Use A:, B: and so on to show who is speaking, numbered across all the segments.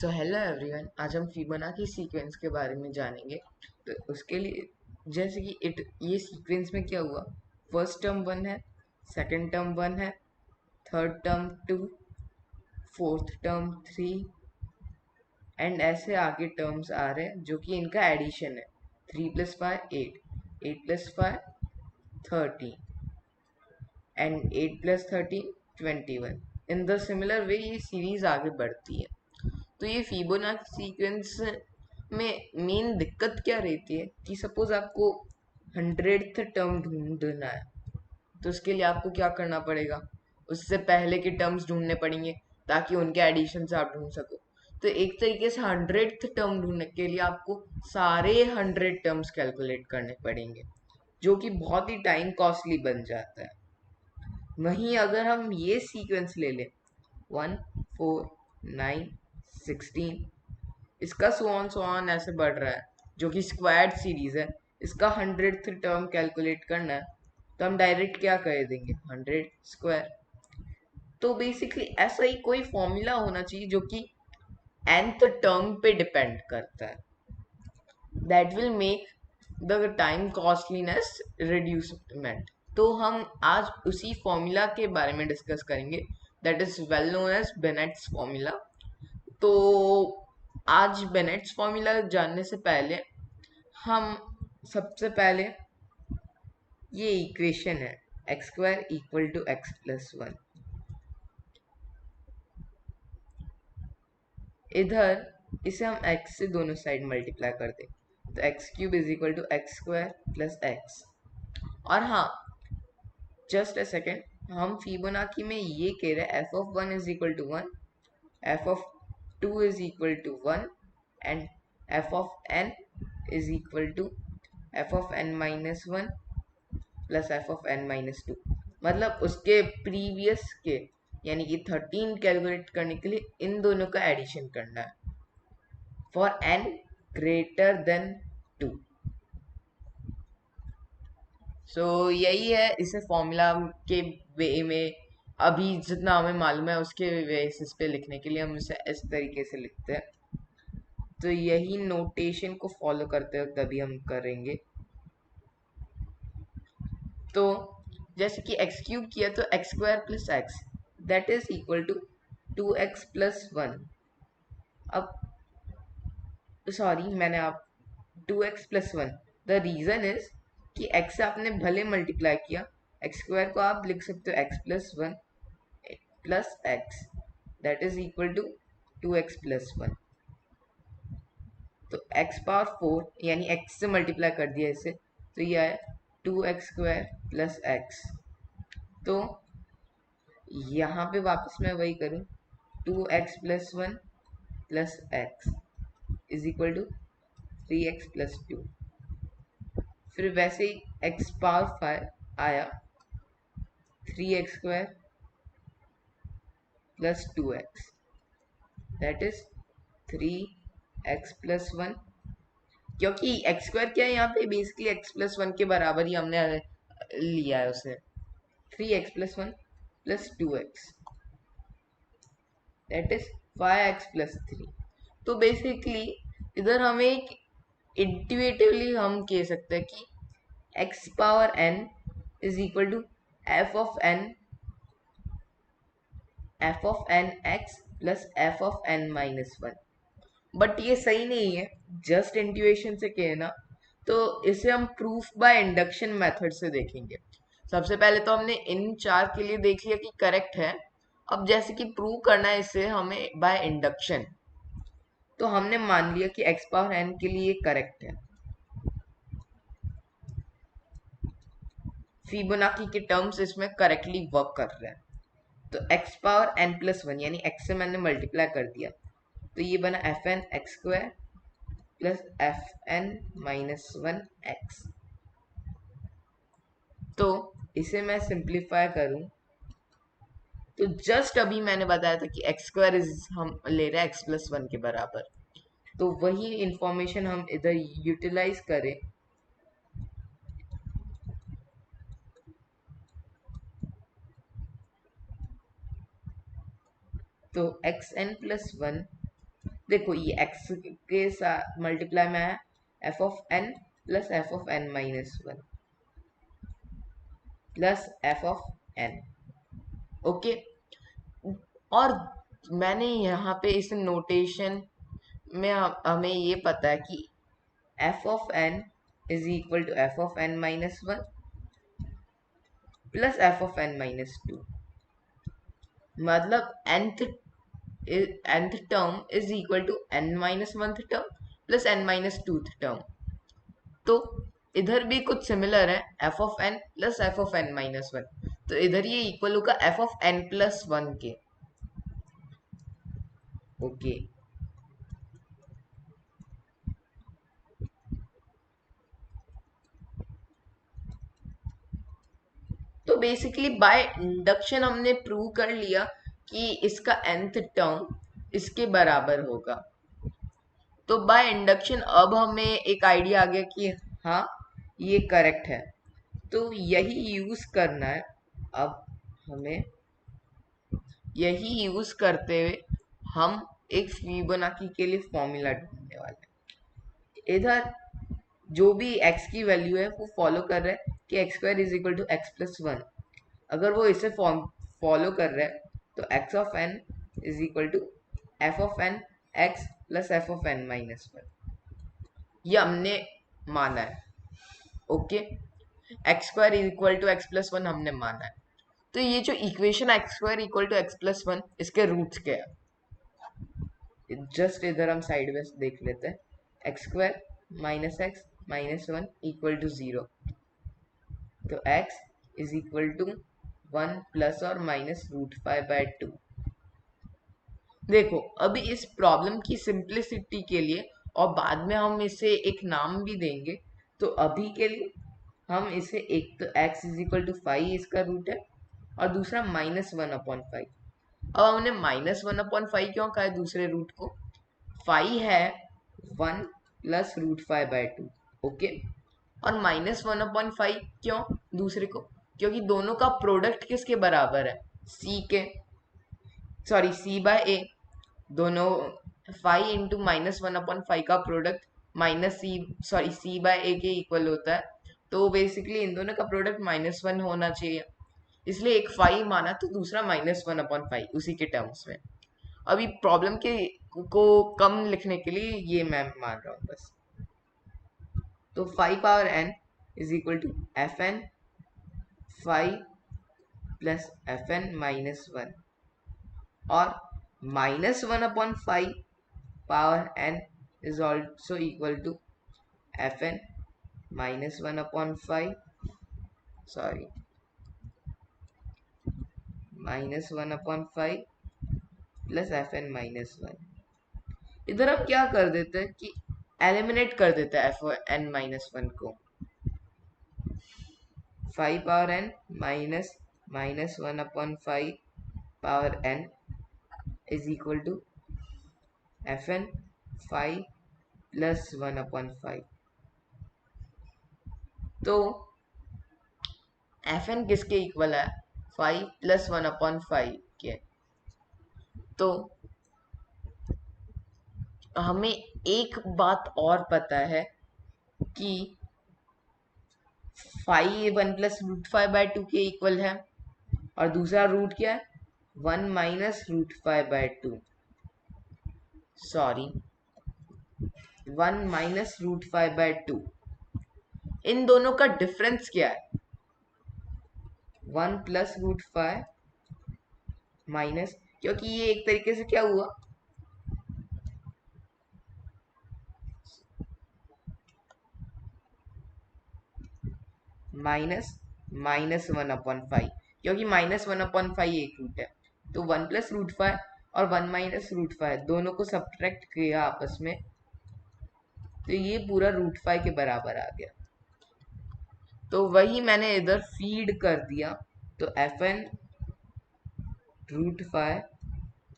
A: तो hello everyone, आज हम फिबोनाची सीक्वेंस के बारे में जानेंगे। तो उसके लिए जैसे कि ये सीक्वेंस में क्या हुआ, फर्स्ट टर्म 1 है, सेकंड टर्म 1 है, third term 2, fourth term 3 and ऐसे आगे टर्म्स आ रहे हैं जो कि इनका एडिशन है। 3 + 5 8, 8 + 5 13 and 8 + 13 21। In the similar way ये सीरीज आगे बढ़ती है। तो ये फिबोनाची सीक्वेंस में मेन दिक्कत क्या रहती है कि सपोज आपको 100th टर्म ढूंढना है, तो उसके लिए आपको क्या करना पड़ेगा, उससे पहले के टर्म्स ढूंढने पड़ेंगे ताकि उनके एडिशन से आप ढूंढ सको। तो एक तरीके से 100th टर्म ढूंढने के लिए आपको सारे 100 टर्म्स कैलकुलेट करने पड़ेंगे, जो कि बहुत ही टाइम कॉस्टली बन जाता है। वहीं अगर हम ये सीक्वेंस ले लें 1 4 9 16, इसका सो ऑन ऐसे बढ़ रहा है, जो कि स्क्वायर्ड सीरीज है, इसका 100th टर्म कैलकुलेट करना है, तो हम डायरेक्ट क्या कर देंगे, 100 स्क्वायर। तो बेसिकली ऐसा ही कोई फॉर्मूला होना चाहिए जो कि nth टर्म पे डिपेंड करता है, that will make the time costliness reducement. तो हम आज उसी फॉर्मूला के बारे में डिस्कस करेंगे, that is well known as Binet's formula. तो आज बेनेट्स फॉर्मूला जानने से पहले हम सबसे पहले ये इक्वेशन है x² = x + 1, इधर इसे हम x से दोनों साइड मल्टीप्लाई कर दें, तो x³ = x² + x। और हाँ, जस्ट अ सेकेंड, हम फिबोनाची में ये कह रहे हैं f(1) = 1, f(2) = 1 and f(n) = fn-1 plus fn-2। मतलब उसके प्रीवियस के यानी कि 13 कैलकुलेट करने के लिए इन दोनों का एडिशन करना है फॉर n ग्रेटर देन 2। सो यही है इसे फॉर्मूला के वे में, अभी जितना हमें मालूम है उसके बेसिस पे लिखने के लिए हम इसे इस तरीके से लिखते हैं। तो यही नोटेशन को फॉलो करते वक्त अभी हम करेंगे। तो जैसे कि x³ किया तो x² + x, that is equal to 2x + 1। अब सॉरी, मैंने आप 2x + 1, द रीजन इज कि x से आपने भले मल्टीप्लाई किया, x² को आप लिख सकते हो x + 1 + x, that is equal to 2x + 1। तो x⁴ यानी x से मल्टीप्लाई कर दिया इसे, तो ये आया 2x² + x। तो यहाँ पे वापस मैं वही करूँ, 2x + 1 + x is equal to 3x + 2। फिर वैसे ही x⁴ आया 3x² + 2x, that is 3x + 1। क्योंकि x² क्या है यहाँ पे, बेसिकली x + 1 के बराबर ही हमने लिया है उसे, 3x + 1 + 2x, that is 5x + 3। तो बेसिकली इधर हमें एक इंट्यूटिवली हम कह सकते हैं कि x⁴n is equal to f(n)x + f(n-1). But ये सही नहीं है जस्ट इंट्यूशन से कहना, तो इसे हम प्रूफ बाय इंडक्शन मेथड से देखेंगे। सबसे पहले तो हमने इन चार के लिए देख लिया कि करेक्ट है। अब जैसे कि प्रूव करना है इसे हमें बाय इंडक्शन, तो हमने मान लिया कि x⁴n के लिए करेक्ट है। फिबोनाची के टर्म्स इसमें करेक्टली वर्क कर रहे हैं। तो x⁴n+1 यानी x से मैंने मल्टीप्लाई कर दिया, तो ये बना fn(x² + fn-1x। तो इसे मैं सिंप्लीफाई करूं तो जस्ट अभी मैंने बताया था कि x² इज हम ले रहे हैं x + 1 के बराबर, तो वही इंफॉर्मेशन हम इधर यूटिलाइज करें। तो xn + 1 देखो ये x के साथ मल्टीप्लाई में है f of n plus f of n minus one plus f of n. Okay, और मैंने यहाँ पे इस नोटेशन में हमें ये पता है कि f of n is equal to f of n minus one plus f of n minus two, मतलब nth term is equal to n minus one term plus n minus two term. तो इधर भी कुछ similar है, f of n plus f of n minus one, तो इधर ये equal होगा f of n plus one के। ओके, तो बेसिकली बाय इंडक्शन हमने प्रूव कर लिया कि इसका nth टर्म इसके बराबर होगा। तो बाय इंडक्शन अब हमें एक आइडिया आ गया कि हाँ ये करेक्ट है, तो यही यूज करना है। अब हमें यही यूज करते हुए हम एक फिबोनाची के लिए फॉर्मूला ढूंढने वाले हैं। इधर जो भी x की वैल्यू है वो फॉलो कर रहा है कि x square is equal to x plus one. अगर वो इसे फॉलो कर रहा है तो x of n is equal to f of n x plus f of n minus one, ये हमने माना है। Okay, x square is equal to x plus one हमने माना है। तो ये जो equation x square equal to x plus one, इसके रूट्स क्या है, जस्ट इधर हम साइड में देख लेते हैं। X square minus one equal to zero, तो x is equal to one plus और minus root five by two. देखो अभी इस प्रॉब्लम की सिंप्लिसिटी के लिए, और बाद में हम इसे एक नाम भी देंगे, तो अभी के लिए हम इसे एक तो x is equal to five इसका रूट है और दूसरा माइनस वन अपॉन फाइव। अब हमने माइनस वन अपॉन फाइव क्यों कहा है दूसरे रूट को, फाइव है one plus root five by two. Okay, और माइनस वन अपॉन फाइव क्यों दूसरे को, क्योंकि दोनों का प्रोडक्ट किसके बराबर है, c के, सॉरी c बाय a। दोनों five into minus one upon five का प्रोडक्ट माइनस सी, सॉरी सी बाय ए के इक्वल होता है। तो बेसिकली इन दोनों का प्रोडक्ट माइनस वन होना चाहिए, इसलिए एक फाइव माना तो दूसरा माइनस वन अपॉन फाइव उसी के टर्म्स में। अभी प्रॉब्लम के को कम लिखने के लिए ये मैं मान रहा हूँ बस। तो five power n is equal to f n five plus f n minus one, और minus one upon five power n is also equal to fn minus 1 upon 5, sorry, minus 1 upon 5 plus fn minus 1। इधर हम क्या कर देते हैं कि eliminate कर देते हैं fn माइनस वन को। 5 power n minus minus one upon five power n is equal to fn five plus one upon five. तो fn किसके इक्वल है, five plus one upon five के। तो हमें एक बात और पता है कि five one plus root five by two के इक्वल है, और दूसरा रूट क्या है, one minus root five by two, sorry one minus root five by two. इन दोनों का डिफरेंस क्या है, one plus root five minus, क्योंकि ये एक तरीके से क्या हुआ, minus minus one upon five, क्योंकि माइनस वन अपॉन फाइव एक रूट है। तो वन प्लस रूट फाइव और वन माइनस रूट फाइव दोनों को सब्ट्रैक्ट किया आपस में, तो ये पूरा रूट फाइव के बराबर आ गया। तो वही मैंने इधर फीड कर दिया, तो f n root five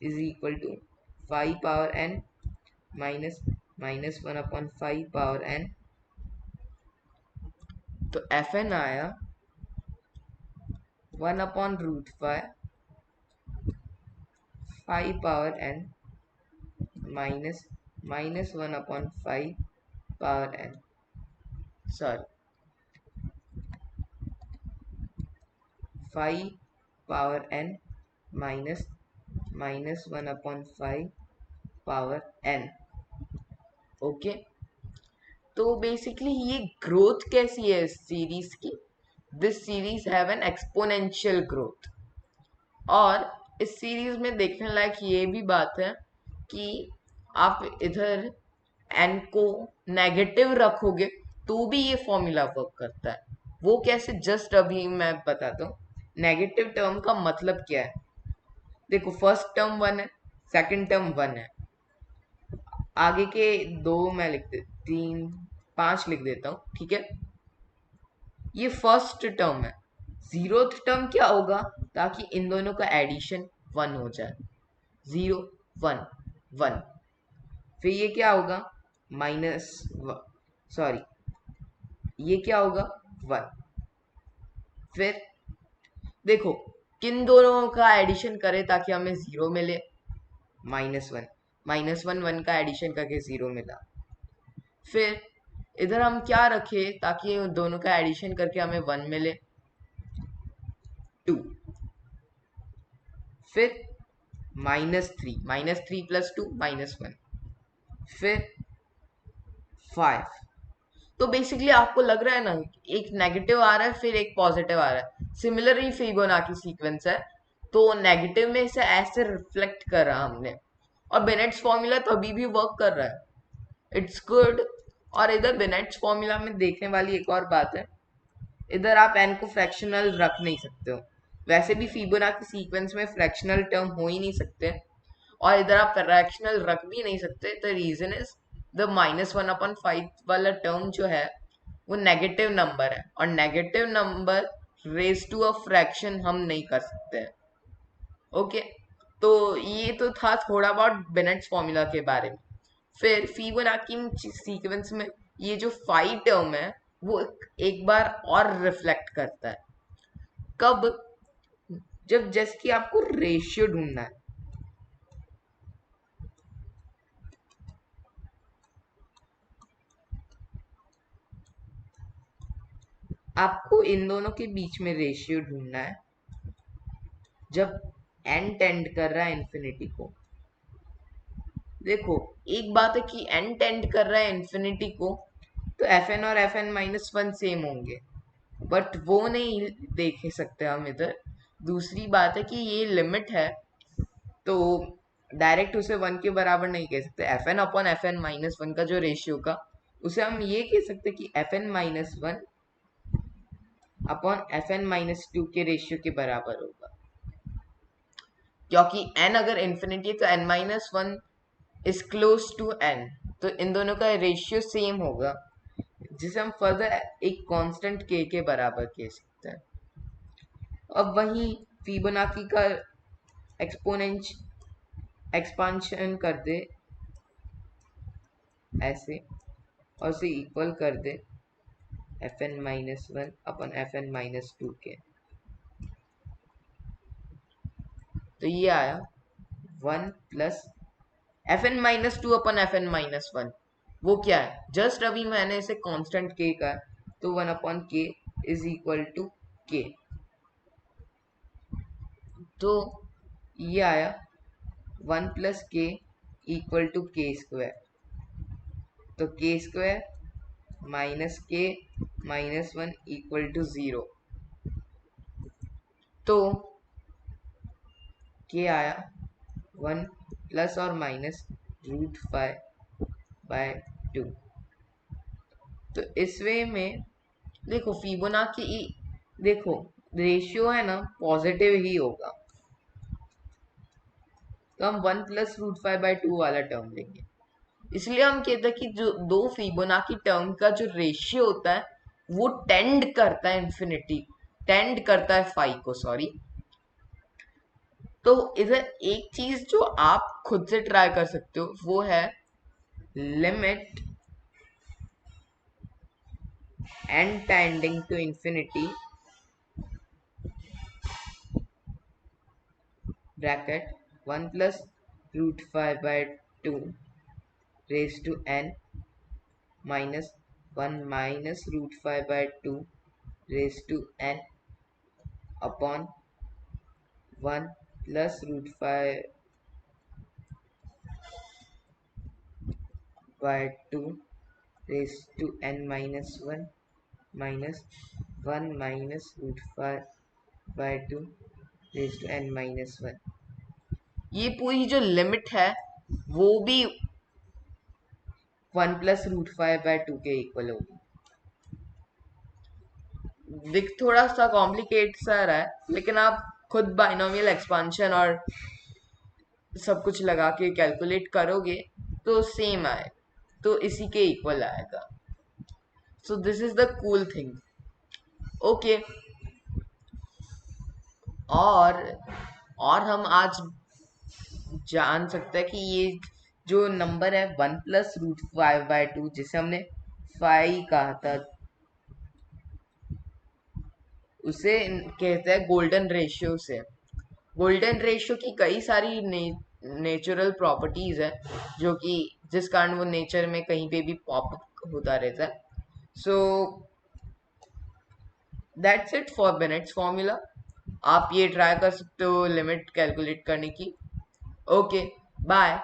A: is equal to five power n minus minus one upon five power n. तो एफ एन आया one upon root five five power n minus -1/5 power n, sorry 5 power n minus -1/5 power n। Okay, तो basically ये growth कैसी है इस series की? This series have an exponential growth. और इस सीरीज में देखने लायक ये भी बात है कि आप इधर n को नेगेटिव रखोगे तो भी ये फॉर्मूला वर्क करता है। वो कैसे, जस्ट अभी मैं बताता हूँ। नेगेटिव टर्म का मतलब क्या है? देखो, फर्स्ट टर्म 1 है, सेकंड टर्म 1 है, आगे के दो मैं लिख दे 3 5 लिख देता हूँ, ठीक है। ये फर्स्ट टर्म है। जीरोथ टर्म क्या होगा, ताकि इन दोनों का एडिशन 1 हो जाए। 0 1 1। फिर ये क्या होगा, माइनस, सॉरी, ये क्या होगा 1। फिर देखो, किन दोनों का एडिशन करें ताकि हमें 0 मिले? -1, -1 का एडिशन करके 0 मिला। फिर इधर हम क्या रखें ताकि दोनों का एडिशन करके हमें 1 मिले? 2। फिर -3, -3 + 2 -1। फिर 5। तो बेसिकली आपको लग रहा है ना, एक नेगेटिव आ रहा है फिर एक पॉजिटिव आ रहा है। सिमिलरली फिबोनाची सीक्वेंस है, तो नेगेटिव में इसे ऐसे रिफ्लेक्ट करा हमने, और बेनेट्स फॉर्मूला तभी भी वर्क कर रहा है। It's good. और इधर बेनेट्स फॉर्मूला में देखने वाली एक और बात है, इधर आप n को फ्रैक्शनल रख नहीं सकते हो। वैसे भी फिबोनाची सीक्वेंस में फ्रैक्शनल टर्म हो ही नहीं सकते, और इधर आप फ्रैक्शनल रख भी नहीं सकते। द रीजन इज द -1/5 वाला टर्म जो है वो नेगेटिव नंबर है, और negative number raise to a fraction हम नहीं कर सकते हैं। ओके, तो ये तो था थोड़ा बहुत बेनेट्स फॉर्मूला के बारे में। फिर फिबोनाची सीक्वेंस में ये जो 5 टर्म है वो एक बार और रिफ्लेक्ट करता है। कब? जब जैसे कि आपको रेशियो ढूंढना है। आपको इन दोनों के बीच में रेशियो ढूंढना है जब n टेंड कर रहा है इन्फिनिटी को। देखो, एक बात है कि n टेंड कर रहा है इन्फिनिटी को, तो fn और fn-1 सेम होंगे, बट वो नहीं देख सकते हम इधर। दूसरी बात है कि ये लिमिट है, तो डायरेक्ट उसे 1 के बराबर नहीं कह सकते। fn/fn-1 का जो रेशियो का, उसे हम ये कह सकते कि fn-1 अपॉन fn-2 के रेशियो के बराबर होगा, क्योंकि n अगर इन्फिनिटी है तो n-1 is close to n, तो इन दोनों का रेशियो सेम होगा, जिसे हम फर्दर एक कांस्टेंट k के बराबर कह सकते हैं। अब वही फिबोनाची का एक्सपांशन कर दे ऐसे, और उसे इक्वल कर दे fn-1 अपन fn-2 के, तो ये आया 1 प्लस fn-2 अपन fn-1। वो क्या है, जस्ट अभी मैंने इसे कांस्टेंट k का, तो 1/k is equal to k। तो ये आया 1 plus k equal to k²। तो k² minus k -1 equal to 0। तो k आया 1 प्लस और माइनस √5/2। तो इस वे में देखो, फिबोनाची, देखो रेशियो है ना पॉजिटिव ही होगा, तो हम 1 प्लस √5/2 वाला टर्म लेंगे। इसलिए हम कहते हैं कि जो दो फिबोनाची टर्म का जो रेशियो होता है वो टेंड करता है इन्फिनिटी, टेंड करता है 5 को, सॉरी। तो इधर एक चीज जो आप खुद से ट्राई कर सकते हो वो है limit n tending to infinity bracket 1 plus √5/2 raise to n minus 1 minus root 5 by 2 raise to n upon 1 plus root 5 by 2 raise to n minus 1 minus 1 minus root 5 by 2 raise to n minus 1। ये पूरी जो limit है वो भी 1 plus root 5 by 2 के equal होगी। दिख थोड़ा सा कॉम्प्लिकेट सा रहा है, लेकिन आप खुद बाइनोमियल एक्सपांशन और सब कुछ लगा के कैलकुलेट करोगे तो सेम आए, तो इसी के इक्वल आएगा। So this is the cool thing. Okay, और हम आज जान सकते हैं कि ये जो नंबर है 1 प्लस रूट 5 बाय 2, जिसे हमने 5 कहा था, उसे कहते हैं गोल्डन रेशियो से। गोल्डन रेशियो की कई सारी नेचुरल प्रॉपर्टीज है जो कि जिस कारण वो नेचर में कहीं पे भी पॉप होता रहता है। So that's it for Binet's formula. आप ये ट्राई कर सकते हो लिमिट कैलकुलेट करने की। Okay, bye.